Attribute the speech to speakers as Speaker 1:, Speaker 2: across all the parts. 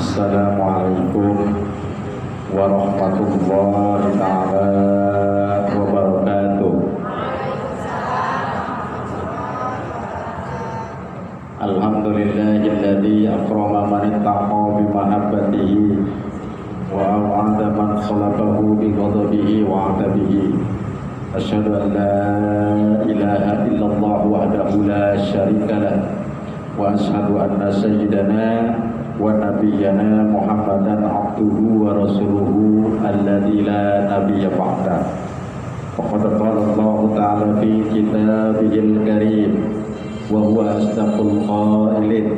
Speaker 1: Assalamualaikum warahmatullahi ta'ala wabarakatuh. Alhamdulillahilladzi akrama man ittaqa bi mahabbatihi wa aw'ada man khalaqahu bi ghadabihi wa 'adabihi. Asyhadu an la ilaha illallah wahdahu la syarika lah wa asyhadu anna sayyidana wa nabiyyana Muhammadan abduhu wa rasuluhu alladzi la nabiyya ba'da. Faqad qala Allah ta'ala fi kitabihil karim wa huwa asdaqul qailin.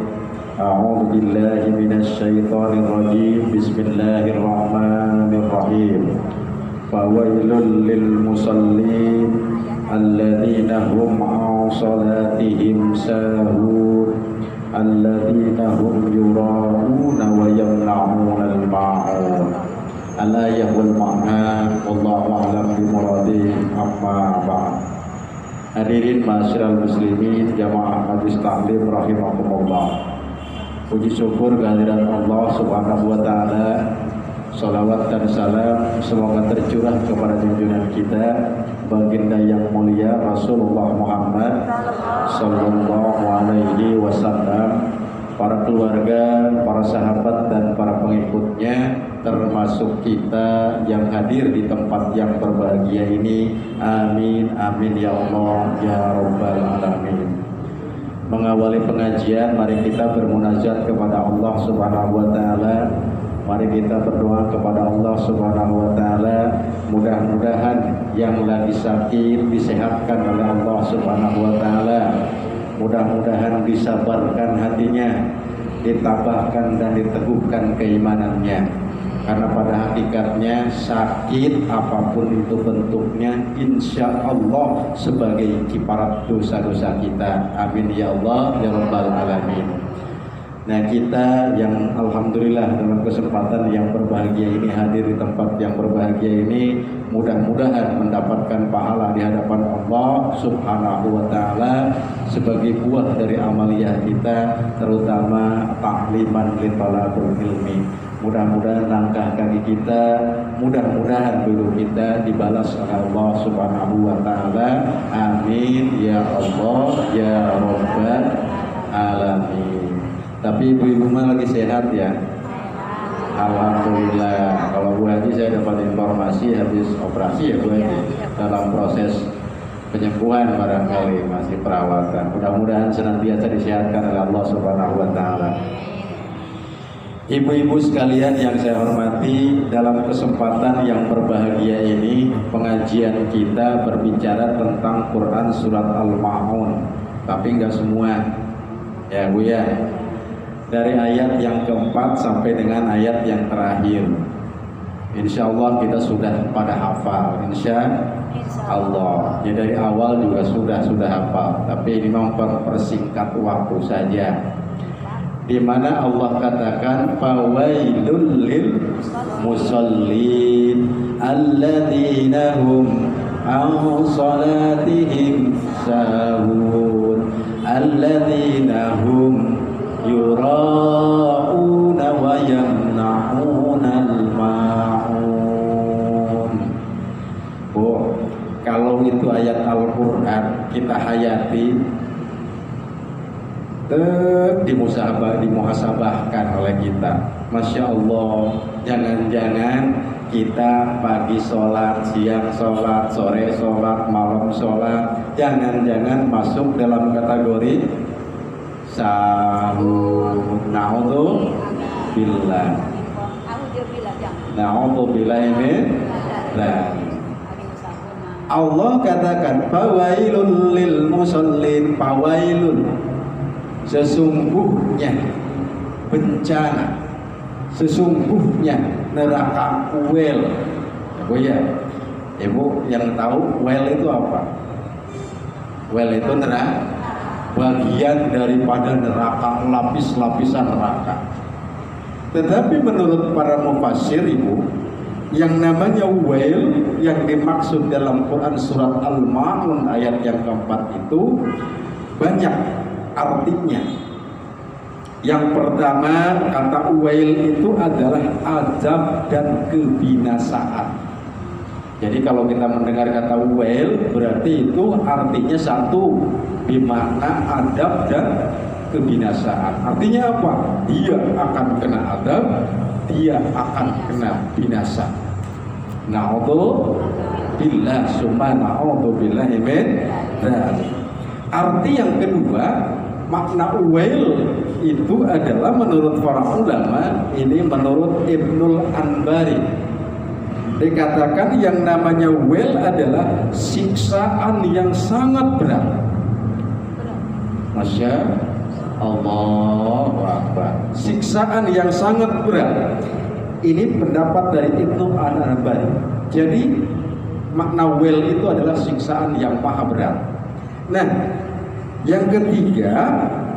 Speaker 1: A'udzu billahi minasy syaithanir rajim. Bismillahirrahmanirrahim. Fawailul lil musallin alladzina hum 'an salatihim sahun alladzina hum yura'una wa yamna'una al-ma'un. Al-ayah wal ma'na wallahu a'lam bi muradih. Amma ba'd. Hadirin ma'asyiral muslimin jamaah majlis taklim rahimakumullah. Puji syukur kehadirat Allah Subhanahu wa taala. Salawat dan salam semoga tercurah kepada junjungan kita baginda yang mulia Rasulullah Muhammad sallallahu alaihi wasallam, para keluarga, para sahabat dan para pengikutnya, termasuk kita yang hadir di tempat yang berbahagia ini. Amin amin ya Allah ya rabbal alamin. Mengawali pengajian, mari kita bermunajat kepada Allah Subhanahu wa taala. Mari kita berdoa kepada Allah Subhanahu wa taala, mudah-mudahan yang lagi sakit disehatkan oleh Allah Subhanahu wa taala. Mudah-mudahan disabarkan hatinya, ditabahkan dan diteguhkan keimanannya. Karena pada hakikatnya sakit apapun itu bentuknya, insya Allah sebagai kiparat dosa-dosa kita. Amin ya Allah ya rabbal alamin. Nah, kita yang alhamdulillah dalam kesempatan yang berbahagia ini hadir di tempat yang berbahagia ini, mudah-mudahan mendapatkan pahala di hadapan Allah Subhanahu wa taala sebagai buah dari amaliyah kita, terutama takliman li talabul ilmi. Mudah-mudahan langkah kaki kita, mudah-mudahan dulu kita dibalas oleh Allah Subhanahu wa taala. Amin ya Allah ya rabbal alamin. Tapi ibu-ibu mah lagi sehat ya, alhamdulillah. Kalau Bu Haji saya dapat informasi habis operasi ya Bu Haji, dalam proses penyembuhan barangkali masih perawatan. Mudah-mudahan senantiasa disehatkan oleh Allah Subhanahu wa taala. Ibu-ibu sekalian yang saya hormati, dalam kesempatan yang berbahagia ini pengajian kita berbicara tentang Quran surat Al-Ma'un. Tapi enggak semua ya Bu ya. Dari ayat yang keempat sampai dengan ayat yang terakhir. Insya Allah kita sudah pada hafal. Insya Allah. Ya dari awal juga sudah hafal. Tapi ini memang persingkat waktu saja. Di mana Allah katakan fawailul lil musallin alladzina hum an salatihim sahun alladzina hum yura'una wa yamna'una al-ma'un. Oh, kalau itu ayat Al-Quran kita hayati, dimuhasabahkan oleh kita. Masya Allah, jangan-jangan kita pagi sholat, siang sholat, sore sholat, malam sholat, jangan-jangan masuk dalam kategori sahur. Na'udzubillah. Na'udzubillah ini. Nah, Allah katakan fawailul lil musallin, fawailun, sesungguhnya bencana, sesungguhnya neraka wel. Bu ya, ibu yang tahu wel itu apa? Well itu neraka, bagian daripada neraka, lapis-lapisan neraka. Tetapi menurut para mufassir ibu, yang namanya well yang dimaksud dalam Quran surat Al-Ma'un ayat yang keempat itu banyak artinya. Yang pertama, kata uwail itu adalah azab dan kebinasaan. Jadi kalau kita mendengar kata uwail, berarti itu artinya satu, bermakna azab dan kebinasaan. Artinya apa? Dia akan kena azab, dia akan kena binasa. Na'udzubillah, summa na'udzubillah min dzalik. Arti yang kedua, makna uwail itu adalah menurut para ulama, ini menurut Ibnul Anbari, dikatakan yang namanya uwail adalah siksaan yang sangat berat. Masya Allahu Akbar. Siksaan yang sangat berat. Ini pendapat dari Ibnul Anbari. Jadi makna uwail itu adalah siksaan yang maha berat. Nah, yang ketiga,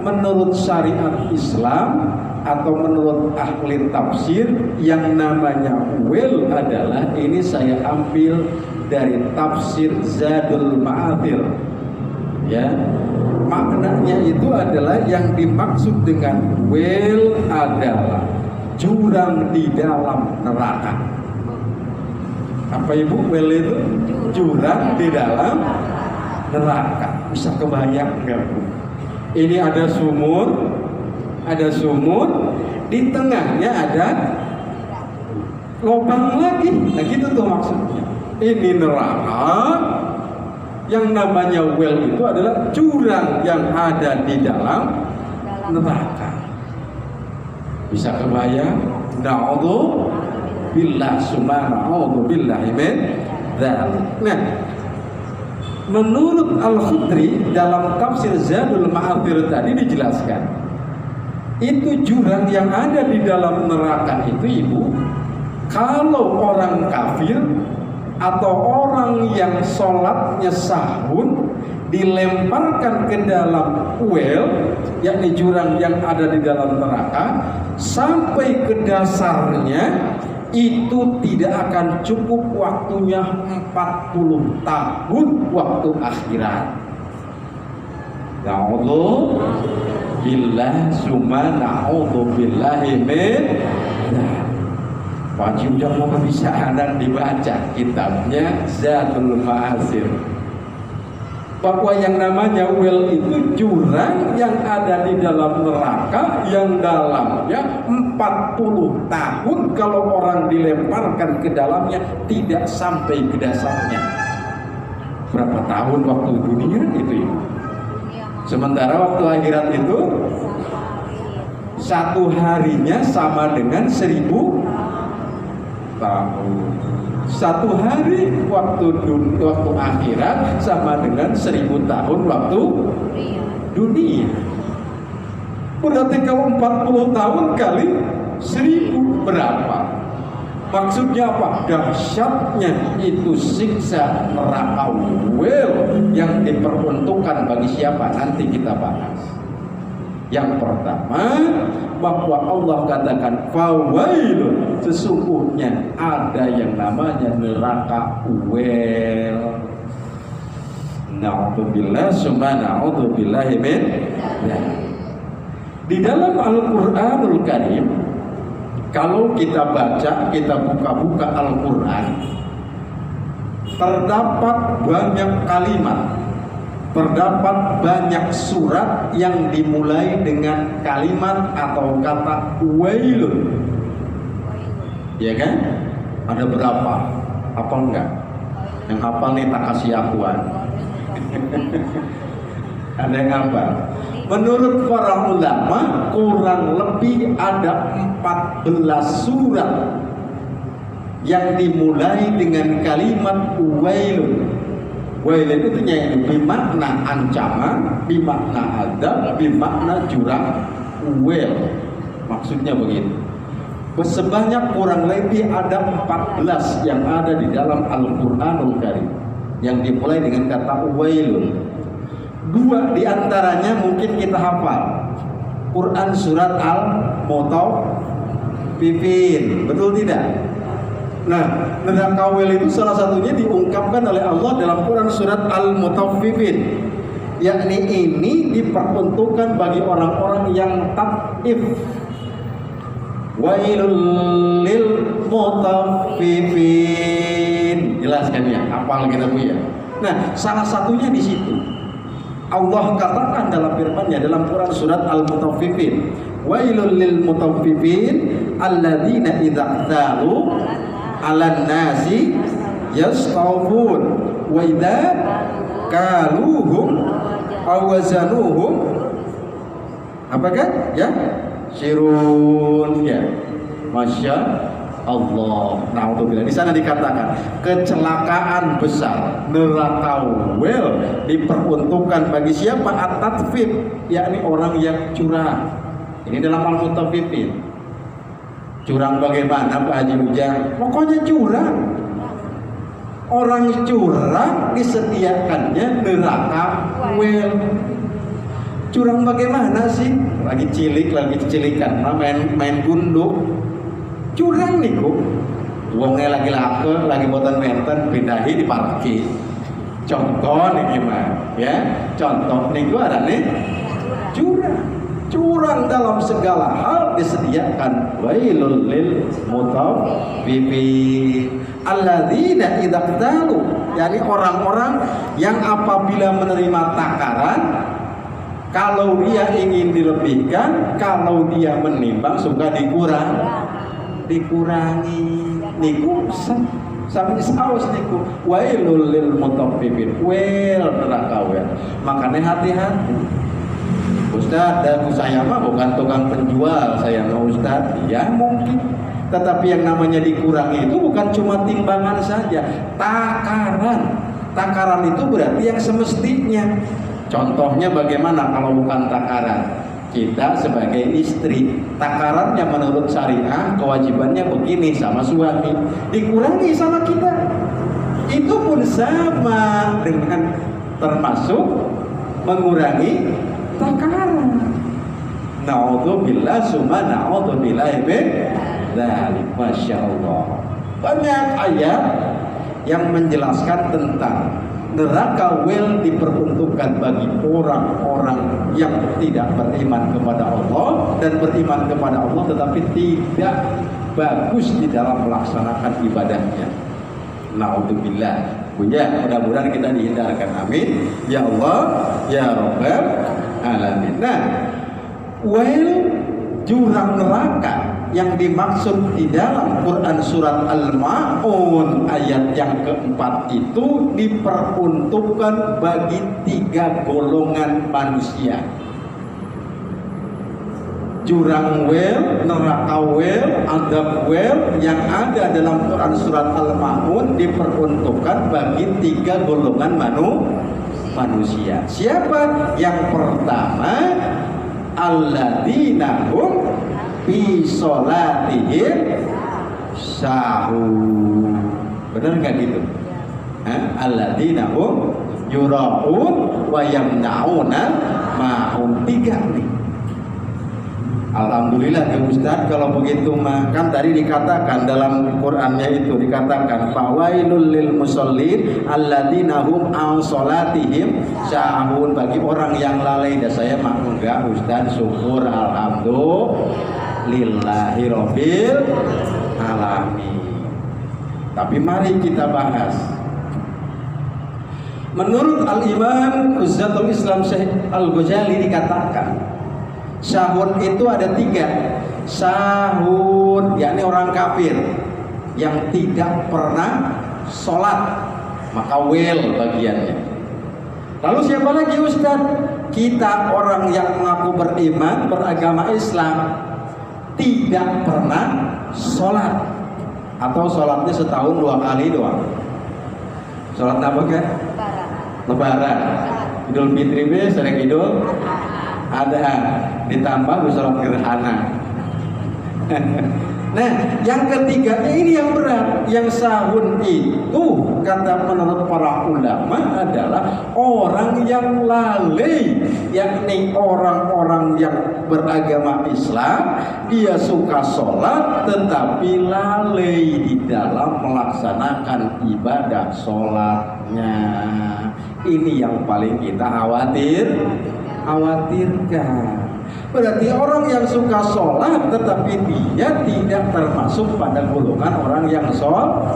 Speaker 1: menurut syariat Islam atau menurut ahli tafsir, yang namanya uwail adalah, ini saya ambil dari tafsir Zadul Ma'athir, ya, maknanya itu adalah yang dimaksud dengan uwail adalah jurang di dalam neraka. Apa ibu uwail itu? Jurang di dalam neraka. Bisa kebayang nggak bu? Ini ada sumur, di tengahnya ada lubang lagi. Nah gitu tuh maksudnya. Ini neraka, yang namanya well itu adalah jurang yang ada di dalam neraka. Bisa kebayang? Na'udzubillah, summa na'udzubillahi min dzalik. Nah, menurut Al-Khudri dalam tafsir Zadul Ma'athir tadi dijelaskan, itu jurang yang ada di dalam neraka itu ibu, kalau orang kafir atau orang yang sholatnya sahun dilemparkan ke dalam well, yakni jurang yang ada di dalam neraka, sampai ke dasarnya itu tidak akan cukup waktunya 40 tahun waktu akhirat. Na'udzubillah, summa na'udzubillahi min dzalik. Wajib jangan bisa Anda dibaca kitabnya Zadul Ma'athir, bahwa yang namanya well itu jurang yang ada di dalam neraka yang dalamnya 40 tahun kalau orang dilemparkan ke dalamnya tidak sampai ke dasarnya. Berapa tahun waktu dunia itu? Sementara waktu akhirat itu satu harinya sama dengan 1000 tahun. Satu hari waktu akhirat sama dengan 1000 tahun waktu dunia. Berarti kalau 40 tahun kali 1000 berapa? Maksudnya apa? Dahsyatnya itu siksa neraka yang diperuntukkan bagi siapa? Nanti kita bahas. Yang pertama, bahwa Allah katakan fawailun, sesungguhnya ada yang namanya neraka uwel. Na'udzubillah, summa na'udzubillahi min dzalik. Di dalam Al-Qur'anul Karim, kalau kita baca, kita buka-buka Al-Qur'an, terdapat banyak kalimat, terdapat banyak surat yang dimulai dengan kalimat atau kata wailun. Ya kan? Ada berapa? Hafal enggak? Yang hafal nih tak kasih akuan. Ada yang hafal? Menurut para ulama kurang lebih ada 14 surat yang dimulai dengan kalimat wailun. Wail itu ternyata bermakna ancaman, bermakna adab, bermakna jurang. Wail maksudnya begitu. Sebanyak kurang lebih ada 14 yang ada di dalam Al-Qur'anul Karim yang dimulai dengan kata wailun. 2 diantaranya mungkin kita hafal. Quran surat Al-Mutaffifin, betul tidak? Nah, neraka wail itu salah satunya diungkapkan oleh Allah dalam Quran surat Al-Mutaffifin. yakni ini diperuntukkan bagi orang-orang yang taif. Wailul lil mutaffifin. Jelaskan ya, hafal kita Bu ya. Nah, salah satunya di situ. Allah katakan dalam firman-Nya dalam Quran surat Al-Mutaffifin, wailul lil mutaffifin alladzina idza talu 'alan nasi yastawfun wa idza kaluhum aw wazanuhum apakah ya sirun ya. Masya Allah. Naudzubillah. Di sana dikatakan kecelakaan besar neraka wel diperuntukkan bagi siapa? At-tatfif, yakni orang yang curang. Ini dalam Al-Mutaffifin. Curang bagaimana Pak Haji Ujang? Pokoknya curang. Orang curang disediakannya neraka wel. Curang bagaimana sih? Lagi cilikan, main gunduk. Curang niku. Wongnya lagi laku, lagi boten menten, pindahi di parkir. Contoh nih gimana? Ya, contoh niku ada nih curang. Curang dalam segala hal disediakan. Wailul lil mutaffifin alladzina idza qtalu, yakni orang-orang yang apabila menerima takaran, kalau dia ingin dilebihkan, kalau dia menimbang suka dikurangi. Niku sampai saus niku. Wailul lil mutaffifin. Wel neraka wel. Makanya hati-hati. Ustaz, dan saya mah bukan tukang penjual, saya mah Ustaz. Ya mungkin. Tetapi yang namanya dikurangi itu bukan cuma timbangan saja, takaran. Takaran itu berarti yang semestinya. Contohnya bagaimana kalau bukan takaran? Kita sebagai istri, takarannya menurut syariah kewajibannya begini sama suami, dikurangi sama kita. Itu pun sama dengan termasuk mengurangi takaran. Naudzubillah summa naudzubillah min dzalik. Masya Allah. Banyak ayat yang menjelaskan tentang neraka wel diperuntukkan bagi orang-orang yang tidak beriman kepada Allah dan beriman kepada Allah tetapi tidak bagus di dalam melaksanakan ibadahnya. Naudzubillah. Punya, mudah-mudahan kita dihindarkan. Amin. Ya Allah, ya Rabbal Alamin. Nah, wel jurang neraka yang dimaksud di dalam Quran surat Al-Ma'un ayat yang keempat itu diperuntukkan bagi 3 golongan manusia. Jurang wel, neraka wel, adab wel yang ada dalam Quran surat Al-Ma'un diperuntukkan bagi 3 golongan manusia. Siapa? Yang pertama, alladzina hum fi sholatihim sahun. Benar nggak gitu? Alladzina hum yura'un wa yamna'una ma'un. 3 nih. Alhamdulillah ya Ustaz, kalau begitu mah kan tadi dikatakan dalam Qur'annya itu dikatakan fawailul lil musallin alladzina hum an sholatihim sahun, bagi orang yang lalai. Dan saya mah enggak Ustaz, syukur alhamdulillahi rabbil alamin. Tapi mari kita bahas. Menurut Al-Imam Uzzatul Islam Syekh Al-Ghazali dikatakan sahun itu ada 3. Sahun yakni orang kafir yang tidak pernah sholat, maka wel bagiannya. Lalu siapa lagi Ustaz? Kita orang yang mengaku beriman, beragama Islam, tidak pernah sholat, atau sholatnya setahun 2 kali doang. Sholat apa kan? Lebaran. Idul Fitri be sering Idul ada, ditambah sholat gerhana. Nah, yang ketiga ini yang berat. Yang sahun itu kata menurut para ulama adalah orang yang lalai, yakni orang-orang yang beragama Islam, dia suka sholat tetapi lalai di dalam melaksanakan ibadah sholatnya. Ini yang paling kita khawatirkan. Berarti orang yang suka sholat tetapi dia tidak termasuk pada golongan orang yang sholat.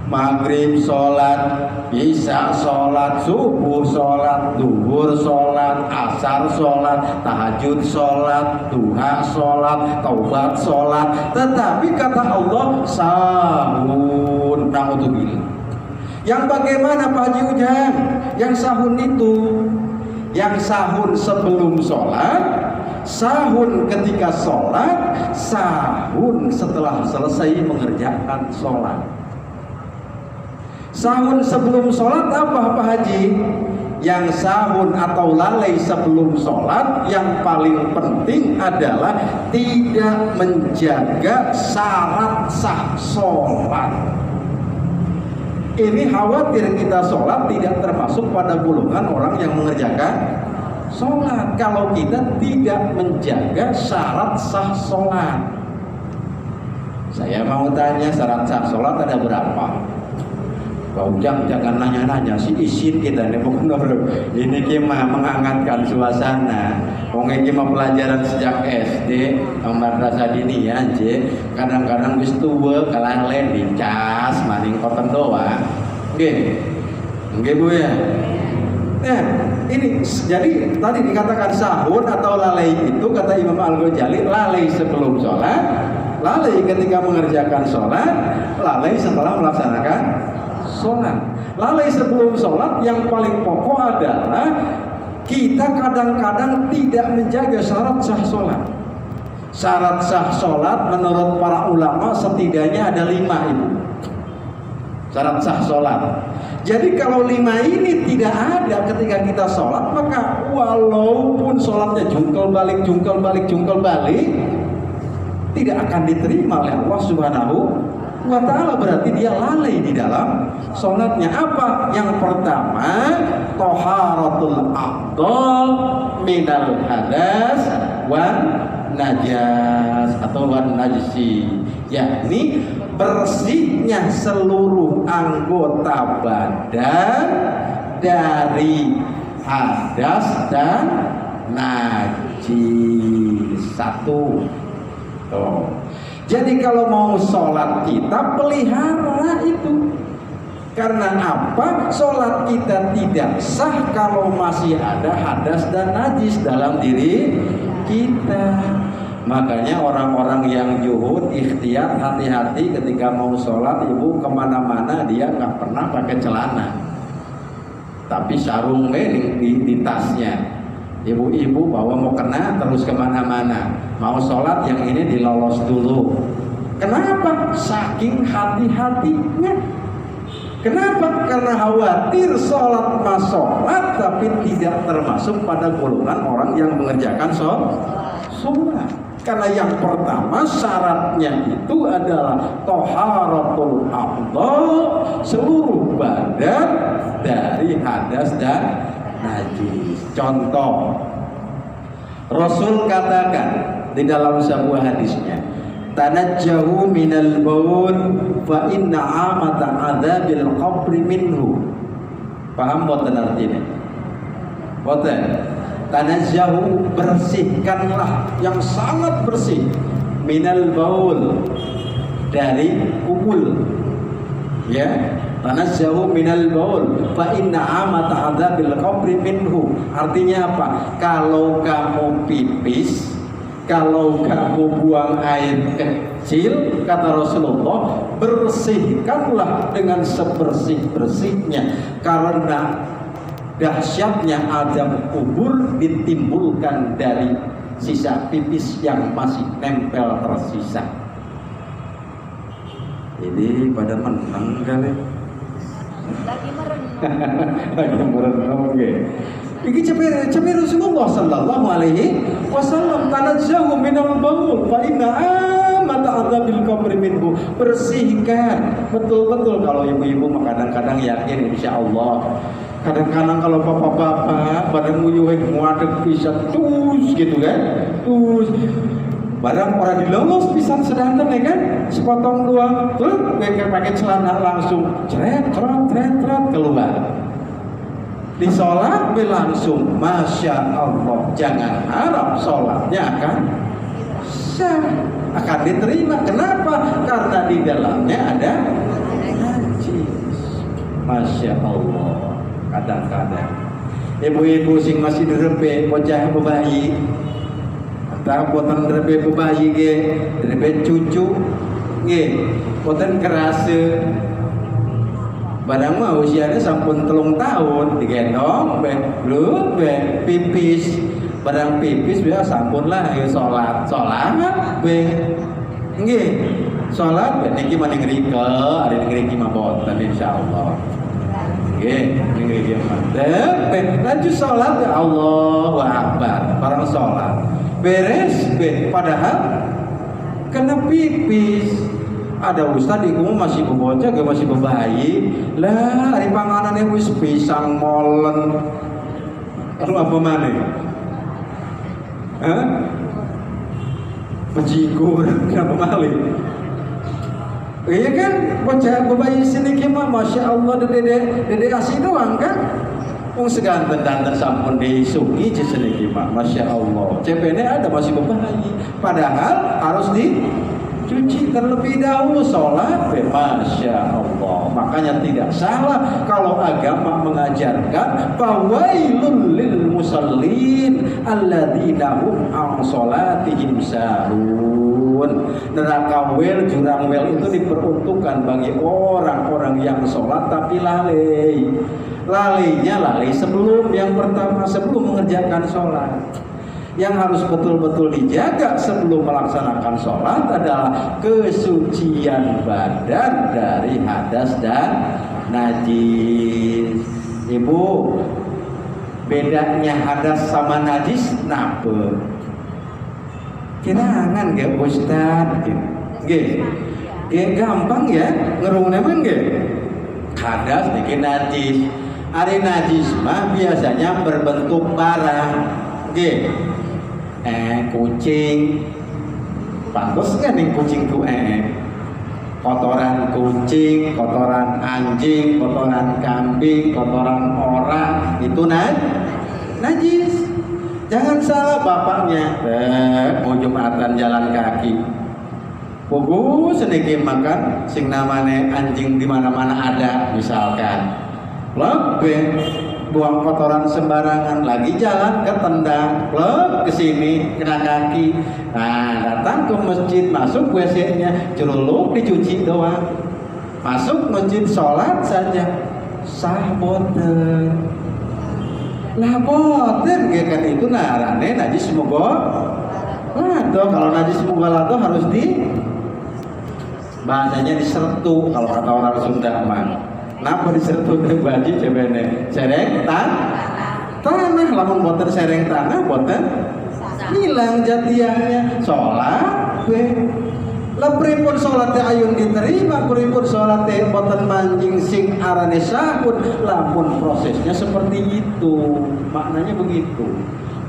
Speaker 1: Maghrib sholat, isya sholat, subuh sholat, duhur sholat, asar sholat, tahajud sholat, duha sholat, taubat sholat. Tetapi kata Allah sahun. Na'udzubillah. Yang bagaimana Pak Haji Ujang? Yang sahun itu, yang sahun sebelum sholat, sahun ketika sholat, sahun setelah selesai mengerjakan sholat. Sahun sebelum sholat apa Pak Haji? Yang sahun atau lalai sebelum sholat yang paling penting adalah tidak menjaga syarat sah sholat. Ini khawatir kita sholat tidak termasuk pada golongan orang yang mengerjakan sholat kalau kita tidak menjaga syarat sah sholat. Saya mau tanya, syarat sah sholat ada berapa? Pak Ujang jangan nanya-nanya, si isin kita nih bukan ini kima menghangatkan suasana. Wong iki mah pelajaran sejak SD, madrasah diniyah je. Kadang-kadang wis tuwa kalalen dicas maning koten doang. Nggih. Nggih Bu ya. Nah, ini jadi tadi dikatakan sahur atau lalai itu kata Imam Al-Ghazali, lalai sebelum sholat, lalai ketika mengerjakan sholat, lalai setelah melaksanakan sholat. Lalai sebelum sholat yang paling pokok adalah kita kadang-kadang tidak menjaga syarat sah sholat. Syarat sah sholat menurut para ulama setidaknya ada 5 itu. Syarat sah sholat. Jadi kalau 5 ini tidak ada ketika kita sholat, maka walaupun sholatnya jungkel balik, tidak akan diterima oleh Allah Subhanahu wa ta'ala. Berarti dia lalai di dalam sholatnya. Apa? Yang pertama, toharatul a'dhal minal hadas wan najas atau wan najsi, yakni bersihnya seluruh anggota badan dari hadas dan najis. Satu. Jadi kalau mau sholat kita pelihara itu. Karena apa? Sholat kita tidak sah kalau masih ada hadas dan najis dalam diri kita. Makanya orang-orang yang juhud, ikhtiyat, hati-hati ketika mau sholat. Ibu kemana-mana dia nggak pernah pakai celana, tapi sarungnya di tasnya. Ibu-ibu bawa mau kena terus kemana-mana. Mau sholat yang ini dilolos dulu. Kenapa? Saking hati-hatinya. Kenapa? Karena khawatir sholat mas sholat tapi tidak termasuk pada golongan orang yang mengerjakan sholat. Karena yang pertama syaratnya itu adalah toharatul a'dhal, seluruh badan dari hadas dan najis. Contoh, Rasul katakan di dalam sebuah hadisnya, tanajjahu minal baul fa inna amata adzabil qabri minhu. Paham boten artinya? Boten. Tanajjahu, bersihkanlah yang sangat bersih, minal baul, dari kubul, ya. Tanajjahu minal baul fa inna amata adzabil qabri minhu. Artinya apa? Kalau kamu pipis, kalau kamu buang air kecil, kata Rasulullah, bersihkanlah dengan sebersih-bersihnya, karena dahsyatnya azab kubur ditimbulkan dari sisa pipis yang masih nempel tersisa. Ini pada menang kali. Lagi merenung ya. Iki cepe Rasulullah sallallahu alaihi wasallam, tanazzahu minal baul fa inna amata adzabil qabri minhu. Bersihkan betul-betul. Kalau ibu-ibu kadang-kadang yakin insyaallah. Kadang-kadang kalau bapak-bapak pada nguyuh muadeg bisa tus gitu kan. Tus Barang orang dilolos pisan sedanten ya kan, sepotong doang, tuh pakai celana langsung ceret keluar. Di sholat langsung, masya Allah, jangan harap sholatnya akan sah, akan diterima. Kenapa? Karena di dalamnya ada najis. Masya Allah. Kadang-kadang ibu-ibu sing masih direpe bocah bayi, entah boten direpe bayi ge, direpe cucu ge, boten kerase. Barang mah usianya sampun 3 tahun digendong be pipis. Barang pipis biasa sampun lah ya salat be nggih. Salat be niki mah ngrike, ari ngriki mah boten insyaallah. Nggih, ngriki mah. Lanjut salat ya Allahu Akbar. Barang salat beres be padahal kena pipis. Ada ustad di kumum masih bebocah, gak masih bebayi lah, hari panganannya wis pisang molen. Lalu apa mana? Hah? Bejigur, kenapa malih? Iya kan, bocah bebayi sini kemah, masya Allah, dede asih doang kan? Wong seganten danten sampun disugi sini kemah, masya Allah. CPN ada masih bebayi, padahal harus cuci terlebih dahulu sholat, masya Allah. Makanya tidak salah kalau agama mengajarkan fawailul lil musallin alladzina hum an sholatihim sahun. Neraka wel, jurang wel itu diperuntukkan bagi orang-orang yang sholat tapi lalai. Lalainya lalai sebelum yang pertama, sebelum mengerjakan sholat. Yang harus betul-betul dijaga sebelum melaksanakan sholat adalah kesucian badan dari hadas dan najis. Ibu, bedanya hadas sama najis napa? Kirangan gak Ustaz? Gampang ya ngerungna mah ge. Hadas niki najis. Ari najis mah biasanya berbentuk barang. Kucing, pantas kan nih kucing tuh kotoran kucing, kotoran anjing, kotoran kambing, kotoran orang itu najis. Jangan salah bapaknya, mau jumatan jalan kaki, pugu sedikit makan, sing namanya anjing di mana-mana ada, misalkan, lebih buang kotoran sembarangan, lagi jalan ketendang, ke sini kena kaki. Nah, datang ke masjid, masuk WC-nya, celuluk dicuci doang. Masuk masjid sholat saja, sah boten. Lah boten, kan itu narane najis moga. Lado, kalau najis moga lado harus bahasanya disertu kalau kata orang Sunda mah. Napa disertu teh baji cebene sereng tanah lamun boten sereng tanah boten hilang jatiannya sholat we lapripun sholat teh ayun diterima pripun sholat teh boten manjing sing arane sahun lamun prosesnya seperti itu maknanya begitu.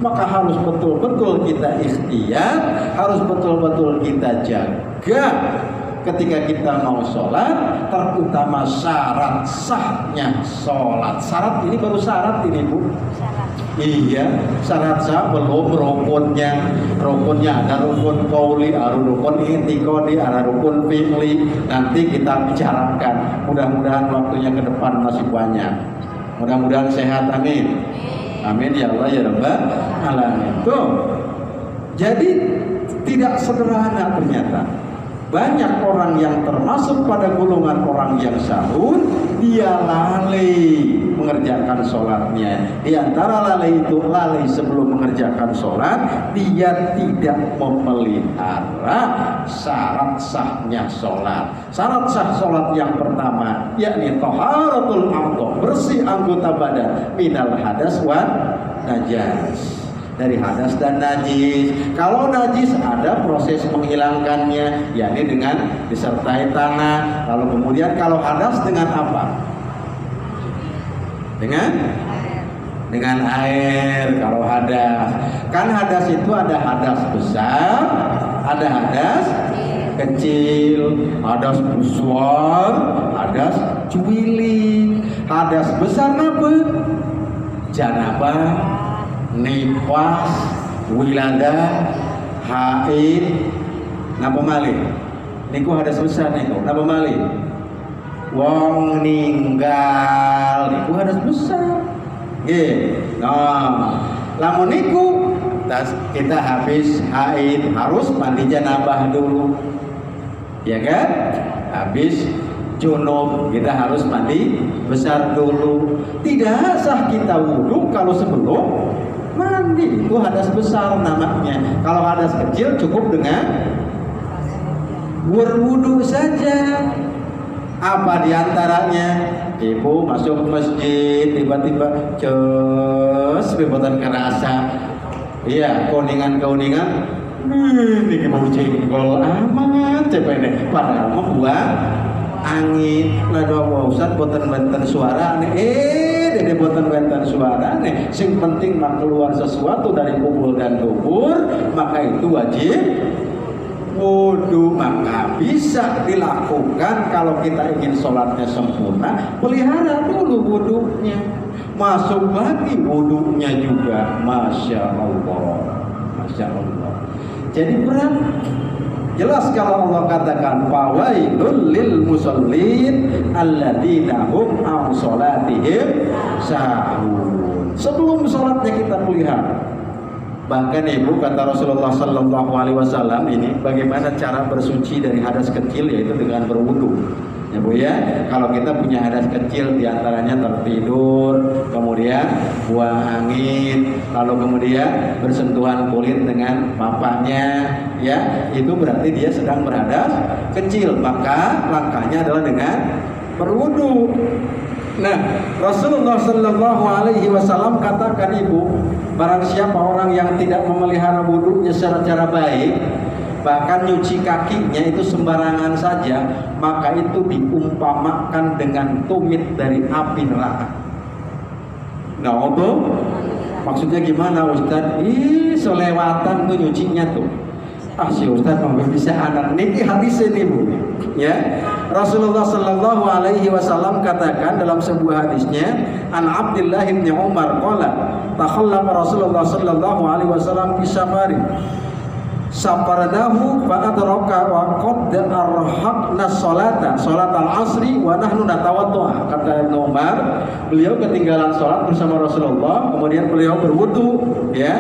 Speaker 1: Maka harus betul-betul kita ikhtiar, harus betul-betul kita jaga ketika kita mau sholat, terutama syarat sahnya sholat. Syarat ini baru syarat ini Bu. Syarat. Iya, syarat sah belum rukunnya. Rukunnya ada rukun qauli, ada rukun i'tiqadi, ada rukun fi'li. Nanti kita bicarakan. Mudah-mudahan waktunya ke depan masih banyak. Mudah-mudahan sehat, amin. Amin ya Allah ya Rabbal alamin. Tuh. Jadi tidak sederhana ternyata. Banyak orang yang termasuk pada golongan orang yang sahun, dia lalai mengerjakan sholatnya. Di antara lalai itu, lalai sebelum mengerjakan sholat, dia tidak memelihara syarat sahnya sholat. Syarat sah sholat yang pertama, yakni taharatul a'dha, bersih anggota badan, minal hadas wan najas. Dari hadas dan najis. Kalau najis ada proses menghilangkannya, yakni dengan disertai tanah. Lalu kemudian kalau hadas dengan apa? Dengan air. Kalau hadas, kan hadas itu ada hadas besar, Ada hadas kecil, hadas besar, hadas cuwilik. Hadas besar apa? Janabah, nifas, wiladah, haid, napa malih? Niku hadas besar niku. Napa malih? Wong ninggal niku hadas besar. Nggih. Nah, lamun niku kita habis haid harus mandi janabah dulu. Ya kan? Habis junub kita harus mandi besar dulu. Tidak sah kita wudhu kalau sebelum mandi. Itu hadas besar namanya. Kalau hadas kecil cukup dengan berwudhu saja. Apa diantaranya? Ibu masuk masjid tiba-tiba cus bebutan kerasa. Iya, kuningan-kuningan. Ini mau jengkol amat cepet. Padahal membuat angin. Lalu Ustaz boten-boten suara nih. Dede boten-boten suara nih. Sing penting mak keluar sesuatu dari kubur dan dubur, maka itu wajib wudu. Maka bisa dilakukan kalau kita ingin sholatnya sempurna, pelihara dulu wudunya, masuk lagi wudunya juga. Masya Allah, Masya Allah. Jadi berat. Jelas kalau Allah katakan fawailul lil musallin alladzina hum an sholatihim sahun. Sebelum sholatnya kita pelihara. Bahkan ibu kata Rasulullah Sallallahu Alaihi Wasallam ini bagaimana cara bersuci dari hadas kecil, yaitu dengan berwudu. Ya bu ya, kalau kita punya hadas kecil diantaranya tertidur, kemudian buang angin, lalu kemudian bersentuhan kulit dengan papanya, ya itu berarti dia sedang berhadas kecil. Maka langkahnya adalah dengan berwudu. Nah, Rasulullah Sallallahu Alaihi Wasallam katakan ibu, barang siapa orang yang tidak memelihara wudunya secara baik, bahkan nyuci kakinya itu sembarangan saja, maka itu diumpamakan dengan tumit dari api neraka. Nah, itu maksudnya gimana Ustaz? Selewatan tuh nyucinya tuh. Si Ustaz mau bisa anak niki hadis ini bu. Ya, Rasulullah Sallallahu Alaihi Wasallam katakan dalam sebuah hadisnya, an Abdullah bin Umar qala takhallafa Rasulullah Sallallahu Alaihi Wasallam fi safari safaradahu fa adraka wa qad arhaqna sholata al asri wa nahnu natawaddu. Kata Ibnu Umar, beliau ketinggalan sholat bersama Rasulullah, kemudian beliau berwudu, ya,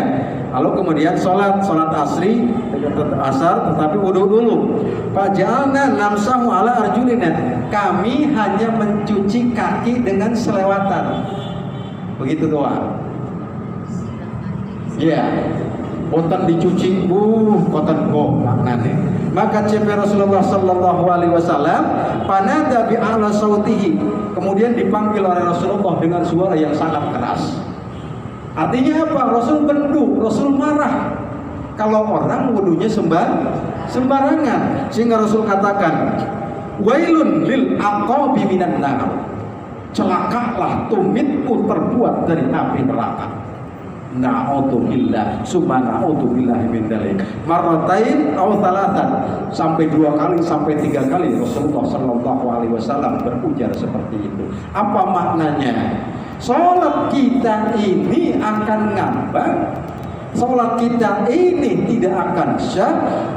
Speaker 1: lalu kemudian sholat asri asar, tetapi wudu dulu. Faja'alna namsahu ala arjulina, kami hanya mencuci kaki dengan selewatan, begitu doang. Ya, botan dicuci, kotan maknanya. Maka cepe Rasulullah Sallallahu Alaihi Wasallam panada bi a'la sautihi, kemudian dipanggil oleh Rasulullah dengan suara yang sangat keras. Artinya apa? Rasul bendu, Rasul marah kalau orang wudunya sembarangan, sehingga Rasul katakan, wailun lil aqabi minan nar, celakalah tumitku terbuat dari api neraka. Na'udzubillah, subhana'udzubillah min dzalik. Marratain aw thalathan, sampai 2 kali sampai 3 kali Rasulullah Sallallahu Alaihi Wasallam berujar seperti itu. Apa maknanya? Salat kita ini akan ngambang, salat kita ini tidak akan sah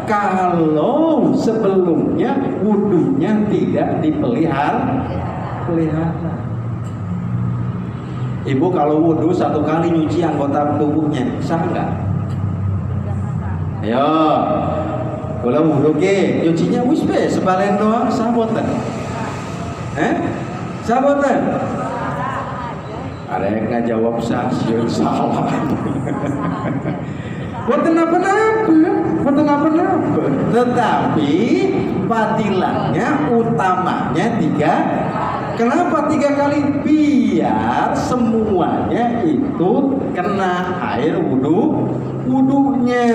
Speaker 1: kalau sebelumnya wudunya tidak dipelihara. Ibu kalau wudhu 1 kali nyuci anggota tubuhnya, sah nggak? Ayo, kalau wudhu ke, nyucinya wis be sebalen doang, sah boten? Sah boten? Ada yang nggak jawab sah, siun salah. Boten apa-apa. Tetapi fadilahnya utamanya 3. Kenapa 3 kali? Biar semuanya itu kena air wudunya.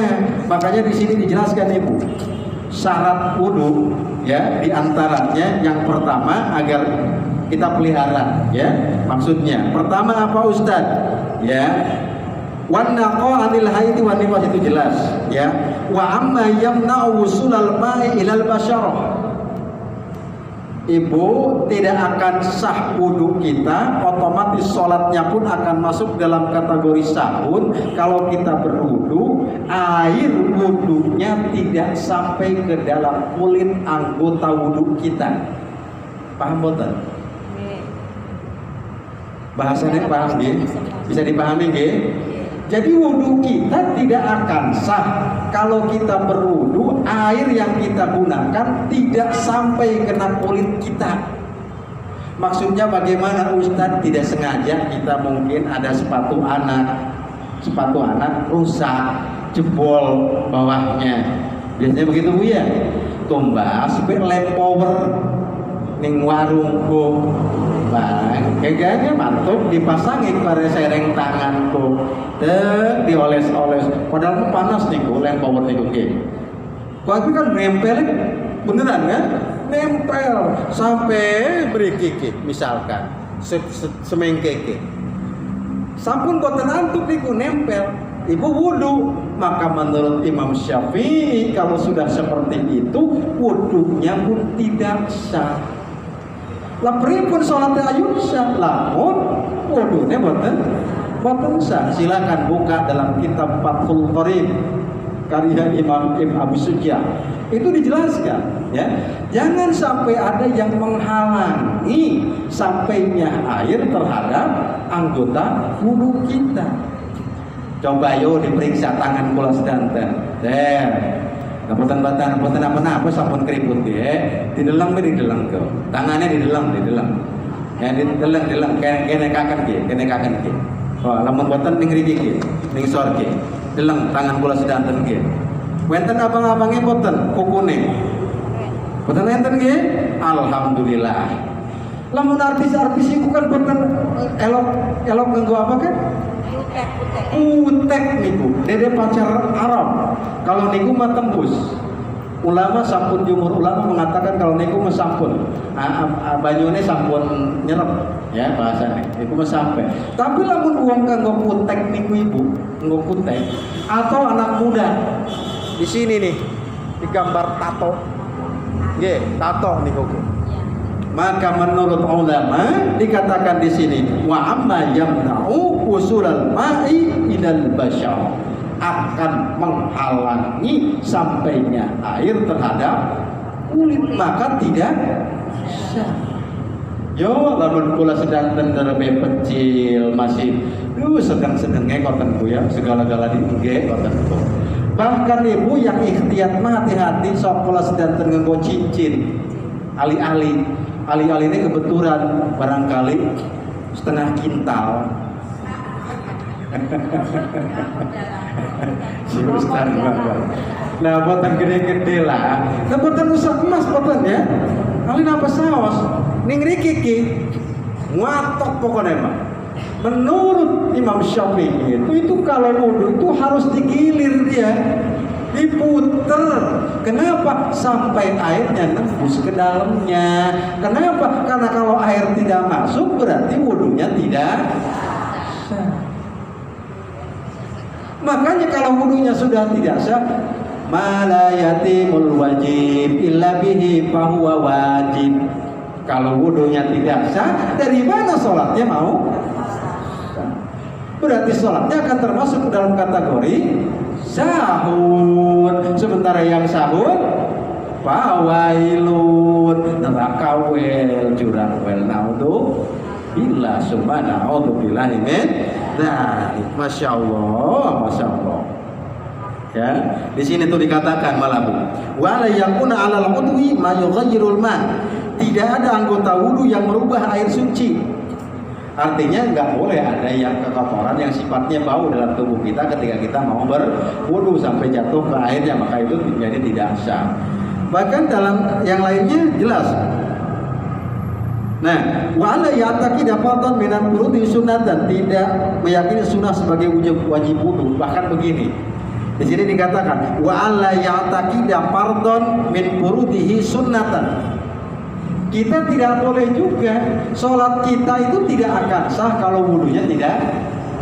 Speaker 1: Makanya di sini dijelaskan ibu, syarat wudu ya, diantaranya yang pertama agar kita pelihara ya. Maksudnya pertama apa Ustaz? Ya, Wan naqa anil haidi wan nifas itu jelas ya. Wa amma yamna'u wusulal ma'i ilal basyarah. Ibu tidak akan sah wudhu kita, otomatis sholatnya pun akan masuk dalam kategori sahun. Kalau kita berwudhu, air wudhunya tidak sampai ke dalam kulit anggota wudhu kita. Paham boten? Bahasanya paham nggih? Bisa dipahami nggih? Jadi wudhu kita tidak akan sah kalau kita berwudhu, air yang kita gunakan tidak sampai kena kulit kita. Maksudnya bagaimana Ustadz? Tidak sengaja kita mungkin ada sepatu anak rusak, jebol bawahnya. Biasanya begitu Bu ya. Tumbas lem power ning warung ku. Bang, kayaknya mantap dipasangin pada sereng tanganku, dioles-oles. Padahal panas nih, lem power nih gue. Tapi kan nempel, beneran kan? Nempel sampai berikiki, misalkan semengkeke. Sampun boten antuk nih nempel. Ibu wudhu, maka menurut Imam Syafi'i kalau sudah seperti itu, wudhunya pun tidak sah. Lapripun sholatnya ayun sah, lamun wudhunya boten sah. Silakan buka dalam kitab Fathul Qarib karya Imam Ibn Abi Sujah. Itu dijelaskan ya. Jangan sampai ada yang menghalangi sampainya air terhadap anggota wudhu kita. Coba yo diperiksa tangan kula sedanten. Boten apa sampun keriput ya. Dideleng ke. Tangannya dideleng. Ya dideleng kene kaken ki. Wah, lamun boten ning ngriki ki, ning sor ki. Deleng tangan kula sedanten ki. Wenten abang-abange boten kukune. Boten enten nggih? Alhamdulillah. Lamun artis-artis iku kan boten elok nganggo apa kan? Utek niku, dede pacar Arab. Kalau niku mah tembus. Ulama sampun jumhur ulama mengatakan kalau niku mah sampun. Banyune sampun nyerep ya bahasane. Niku mah sampai. Tapi lamun wong kanggo utek niku ibu, nggo utek atau anak muda. Di sini nih digambar tato. Nggih, tato niku. Maka menurut ulama dikatakan di sini wa amma yamna'u usulal ma'i ilal basyar, akan menghalangi sampainya air terhadap kulit, maka tidak sah. Yo lamun kula sedang tenderbe pecil masih sedang ngoten Bu ya, segala-gala diengge ngoten Bu. Bahkan ibu yang ikhtiyat mah hati-hati sok kula sedang nganggo cincin ali-ali ini kebetulan barangkali setengah kintal. Si Ustaz banget. Nah, boten gede-gede lah. Nah, boten usah emas boten ya. Alin apa saos? Ning riki ki ngatok pokoknya mah. Menurut Imam Syafi'i itu kalau wudu itu harus digilir dia. Diputer. Kenapa? Sampai airnya nembus ke dalamnya. Kenapa? Karena kalau air tidak masuk berarti wudunya tidak sah. Makanya kalau wudunya sudah tidak sah, mala yatimul wajib illa bihi fahuwa wajib. Kalau wudunya tidak sah, dari mana sholatnya mau? Berarti sholatnya akan termasuk dalam kategori sahur. Sementara yang sahur fawailun, neraka wel, jurang wel, naudhu billah subhanahu billahi min dzalik. Masya Allah. Ya, di sini tuh dikatakan malah Bu, wala yakuna 'alal udwi ma yughayyirul ma. Tidak ada anggota wudu yang merubah air suci. Artinya nggak boleh ada yang kekotoran yang sifatnya bau dalam tubuh kita ketika kita mau berwudu sampai jatuh ke airnya, maka itu menjadi tidak sah. Bahkan dalam yang lainnya jelas. Nah, wala ya'taqid fardhan minan furudhi sunnatan, tidak meyakini sunnah sebagai wajib wudu. Bahkan begini. Di sini dikatakan wala ya'taqid fardhan min furudhihi sunnatan. Kita tidak boleh juga sholat kita itu tidak akan sah kalau wudunya tidak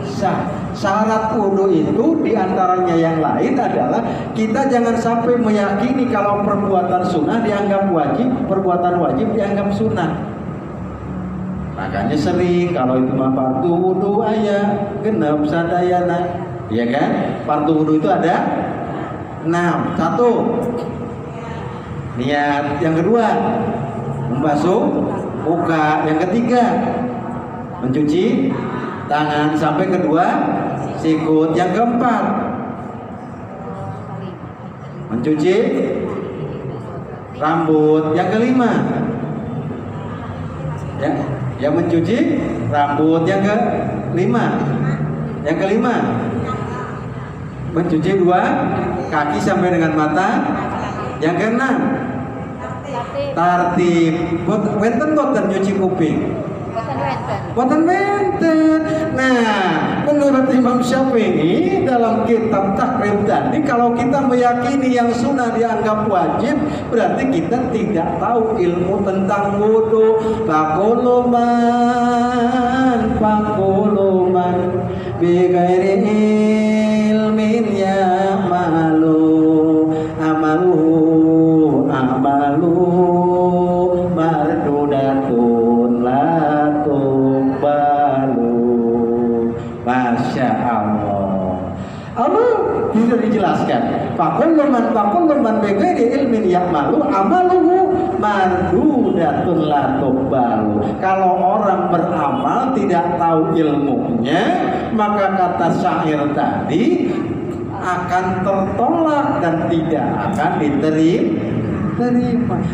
Speaker 1: sah. syarat wudhu itu diantaranya yang lain adalah kita jangan sampai meyakini kalau perbuatan sunnah dianggap wajib, perbuatan wajib dianggap sunnah. Makanya sering kalau itu mah fardu wudhu aya genep sadayana, ya kan? Fardu wudhu itu ada 6. 1 niat, yang kedua membasuh muka, yang ketiga mencuci tangan sampai kedua sikut, yang keempat mencuci rambut, yang kelima ya mencuci rambut, yang kelima mencuci 2 kaki sampai dengan mata, yang keenam tartib boten nyuci kuping. Boten benten. Nah, menurut Imam Syafi'i dalam kitab Takrib tadi, kalau kita meyakini yang sunnah dianggap wajib, berarti kita tidak tahu ilmu tentang wudu. Fakuluman bi ghairi ilmin ya amalu mardudatun la tuqbalu. Masya Allah. Allah bisa dijelaskan. Fakulluman bighairi ilmin ya'malu amaluhu mardudatun la tuqbalu. Kalau orang beramal tidak tahu ilmunya, maka kata syair tadi akan tertolak dan tidak akan diterima.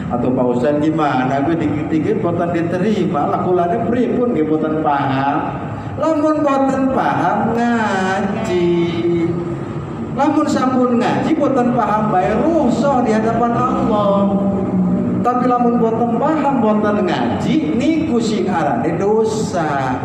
Speaker 1: Atau Pak Ustaz gimana? Gue dikit-dikit boten diterima. Lakulane pripun nggih boten paham. Lamun boten paham ngaji. Lamun sampun ngaji boten paham bae rusuh di hadapan Allah. Tapi lamun boten paham boten ngaji niku sing arane dosa.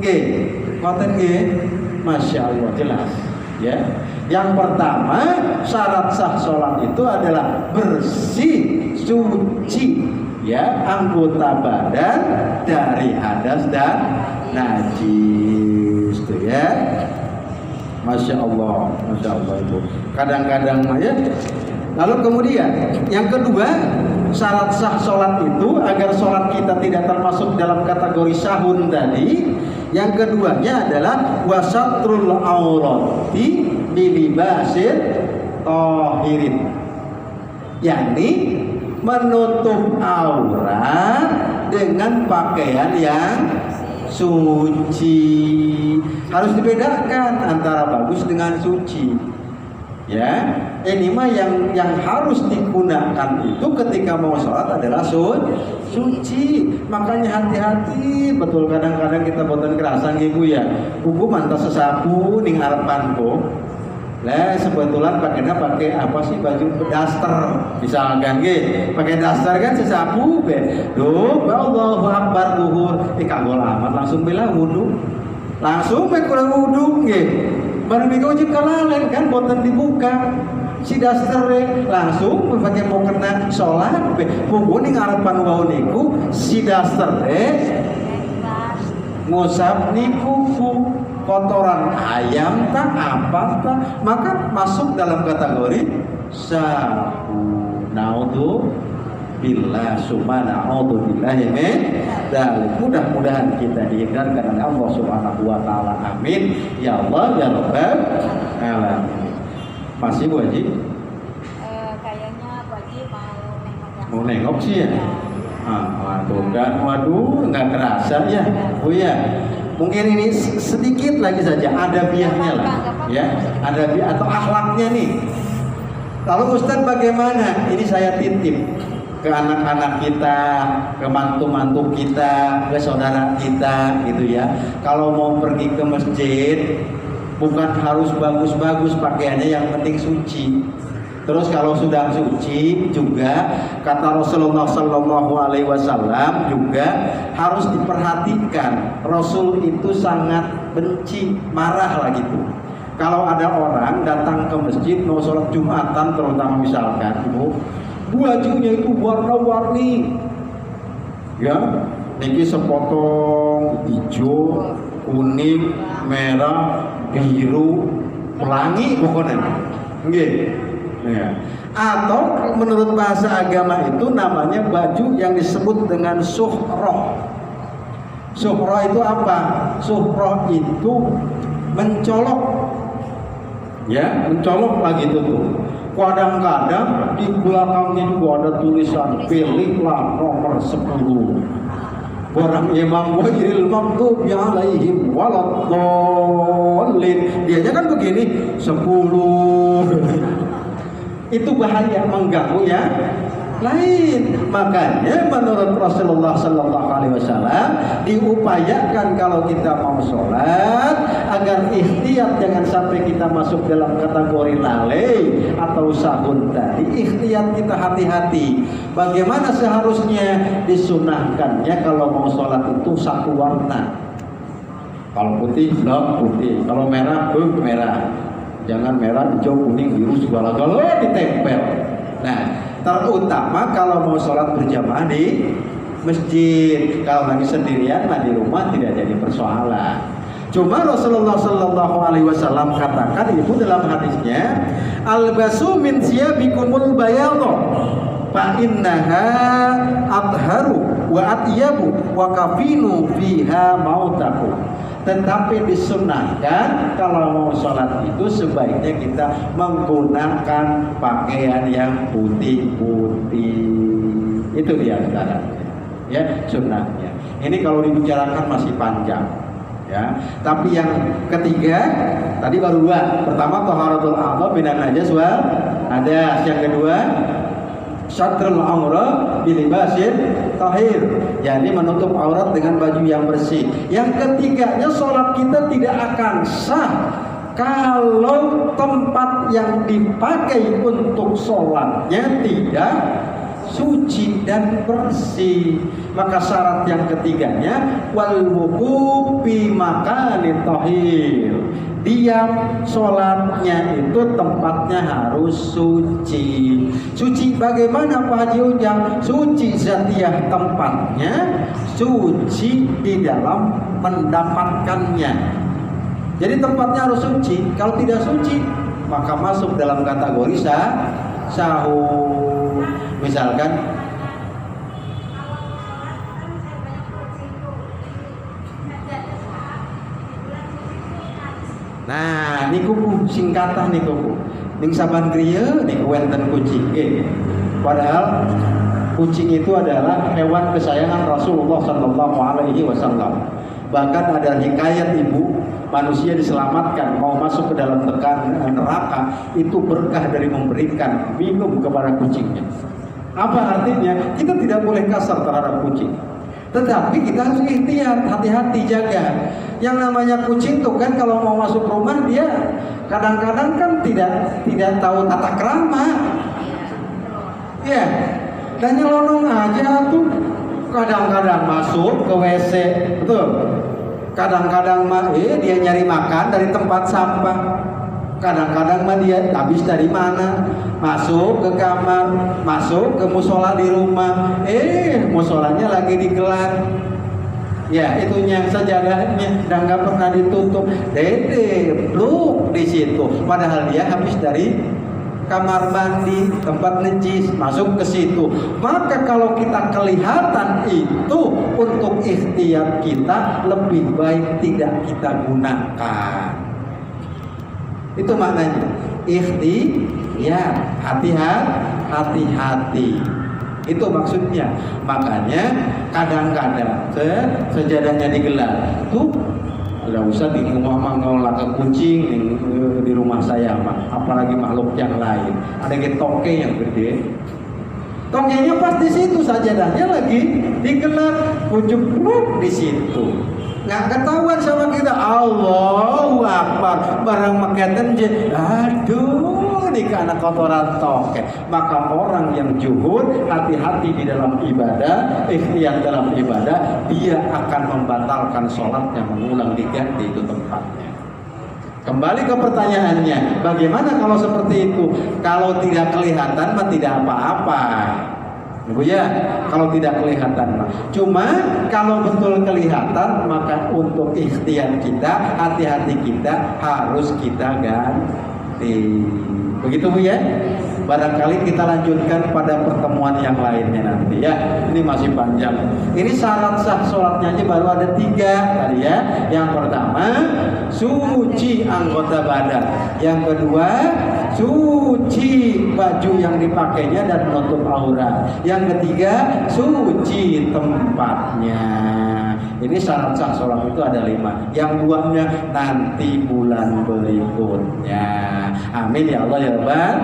Speaker 1: Nggih, boten nggih. Masya Allah, jelas. Ya. Yang pertama, syarat sah sholat itu adalah bersih, suci, ya, anggota badan dari hadas dan najis, tuh ya. Masya Allah itu. Kadang-kadang ya. Lalu kemudian yang kedua, syarat sah sholat itu agar sholat kita tidak termasuk dalam kategori sahun tadi. Yang keduanya adalah wasatrul aurati bilibasir tohirin, yakni menutup aurat dengan pakaian yang suci. Harus dibedakan antara bagus dengan suci. Ya, ini mah yang harus digunakan itu ketika mau sholat adalah suci. Makanya hati-hati betul, kadang-kadang kita boten kerasan gitu ya. Buku mantas sesapu ning arepanku. Lah sebetulan pakai apa sih, baju daster misalkan nggih. Pakai daster kan sesapu be. Duh, Allahu akbar duhur. Kagol amat langsung bela wudu. Langsung kurang wudu nggih. Barang digojek kalalen kan boten dibuka si dastere, langsung pakai mau kena sholat buku ning arepan wau niku si dastere ngusap niku kotoran ayam tak apa tak, maka masuk dalam kategori sahu. Naudzu billah subhanahu billahi min dzalik. Mudah-mudahan kita dihindarkan oleh Allah Subhanahu wa taala. Amin ya Allah ya rabbal alamin. Masih Bu Haji?
Speaker 2: Kayaknya Bu Haji
Speaker 1: mau nengok sih ya. Waduh, nggak kerasa ya Bu ya. Mungkin ini sedikit lagi saja ada biahnya lah ya, ada biah atau akhlaknya nih. Lalu Ustaz bagaimana? Ini saya titip ke anak-anak kita, ke mantu-mantu kita, ke saudara kita gitu ya. Kalau mau pergi ke masjid bukan harus bagus-bagus pakaiannya, yang penting suci. Terus kalau sudah suci juga kata Rasulullah Sallallahu Alaihi Wasallam juga harus diperhatikan. Rasul itu sangat benci, marah lah gitu. Kalau ada orang datang ke masjid mau sholat Jumatan terutama misalkan ibu, bajunya itu warna-warni, ya, niki sepotong hijau, kuning, merah, biru, pelangi pokoknya. Nggih. Ya. Atau menurut bahasa agama itu namanya baju yang disebut dengan suhroh. Suhroh itu apa? Suhroh itu mencolok. Ya, mencolok lagi itu tuh. Kadang-kadang di belakangnya juga ada tulisan pilihlah nomor 10. Barang imam ghairil maghdubi alaihim waladdallin. Dianya kan begini 10. Itu bahaya, mengganggu ya lain. Makanya menurut Rasulullah Sallallahu Alaihi Wasallam diupayakan kalau kita mau sholat agar ikhtiyat, jangan sampai kita masuk dalam kategori lalai atau sahun tadi. Ikhtiyat kita hati-hati. Bagaimana seharusnya disunahkannya kalau mau sholat itu satu warna. Kalau putih, blok putih. Kalau merah, merah. Jangan merah, hijau, kuning, biru segala-galanya ditempel. Nah, terutama kalau mau sholat berjamaah di masjid. Kalau lagi sendirian di rumah tidak jadi persoalan. Cuma Rasulullah Sallallahu Alaihi Wasallam katakan itu dalam hadisnya, albasu min siyabikumul bayadho fa innaha adharu wa atyabu wa kafinu fiha mautakum. Tetapi disunahkan kalau mau sholat itu sebaiknya kita menggunakan pakaian yang putih-putih. Itu dia sekarang, ya sunnahnya. Ini kalau dibicarakan masih panjang, ya. Tapi yang ketiga tadi baru dua. Pertama taharatul a'dha minan najas wal hadas. Yang kedua syatrul aurat bilibasin tahir, yakni menutup aurat dengan baju yang bersih. Yang ketiganya, sholat kita tidak akan sah kalau tempat yang dipakai untuk sholatnya tidak suci dan bersih. Maka syarat yang ketiganya wal wuquf fi makanin tahir. Diam sholatnya itu tempatnya harus suci. Suci bagaimana Pak Haji Ujang? Suci zatiah tempatnya, suci di dalam mendapatkannya. Jadi tempatnya harus suci. Kalau tidak suci maka masuk dalam kategori sahur. Misalkan nah, niku singkatan niku. Ning saban griya niku wonten kucing. Padahal kucing itu adalah hewan kesayangan Rasulullah Sallallahu Alaihi Wasallam. Bahkan ada hikayat ibu manusia diselamatkan mau masuk ke dalam neraka itu berkah dari memberikan minum kepada kucingnya. Apa artinya? Kita tidak boleh kasar terhadap kucing. Tetapi kita harus ikhtiar, hati-hati jaga. Yang namanya kucing tuh kan kalau mau masuk rumah dia kadang-kadang kan tidak tahu tata krama. Ya, dan nyelonong aja tuh. Kadang-kadang masuk ke WC, betul. Kadang-kadang dia nyari makan dari tempat sampah. Kadang-kadang dia habis dari mana? Masuk ke kamar, masuk ke musola di rumah. Musolanya lagi digelar. Ya, itunya sajadahnya dan nggak pernah ditutup. Dede, bluk di situ. Padahal dia habis dari kamar mandi, tempat najis, masuk ke situ. Maka kalau kita kelihatan itu untuk ikhtiyat kita lebih baik tidak kita gunakan. Itu maknanya ikhtiyat, hati-hati. Itu maksudnya. Makanya kadang-kadang sejadahnya digelar tuh tidak usah di rumah mah ngelak kucing di rumah saya mah, apalagi makhluk yang lain. Ada toke yang gede, tokenya pas di situ, sajadahnya lagi digelar, pucuk di situ. Nggak ketahuan sama kita. Allahu Akbar, barang makatan je. Aduh, ini karena kotoran toke. Maka orang yang juhud, hati-hati di dalam ibadah, ikhtiyat dalam ibadah, dia akan membatalkan sholatnya, mengulang diganti itu tempatnya. Kembali ke pertanyaannya, bagaimana kalau seperti itu? Kalau tidak kelihatan mah tidak apa-apa. Bu ya, kalau tidak kelihatan mah. Cuma kalau betul kelihatan maka untuk ikhtiar kita, hati-hati kita harus kita ganti. Begitu Bu ya? Barangkali kita lanjutkan pada pertemuan yang lainnya nanti ya. Ini masih panjang. Ini syarat sah sholatnya aja baru ada 3 tadi ya. Yang pertama, suci anggota badan. Yang kedua, suci baju yang dipakainya dan menutup aurat. Yang ketiga, suci tempatnya. Ini syarat sah sholat itu ada 5. Yang 2-nya nanti bulan berikutnya. Amin ya Allah ya Rabbal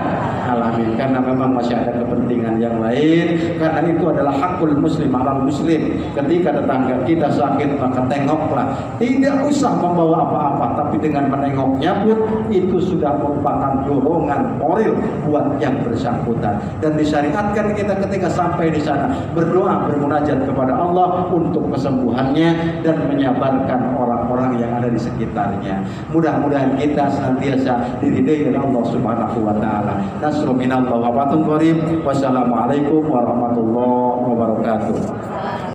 Speaker 1: alamin. Karena memang masih ada kepentingan yang lain. Karena itu adalah hakul muslim alal muslim. Ketika tetangga kita sakit maka tengoklah. Tidak usah membawa apa-apa, tapi dengan menengoknya pun itu sudah merupakan dorongan moral buat yang bersangkutan. Dan disyariatkan kita ketika sampai di sana berdoa bermunajat kepada Allah untuk kesembuhannya dan menyabarkan orang-orang yang ada di sekitarnya. Mudah-mudahan kita senantiasa diridai oleh Allah Subhanahu wa taala. Nasrul minallah wa fatun qarib. Wassalamualaikum warahmatullahi wabarakatuh.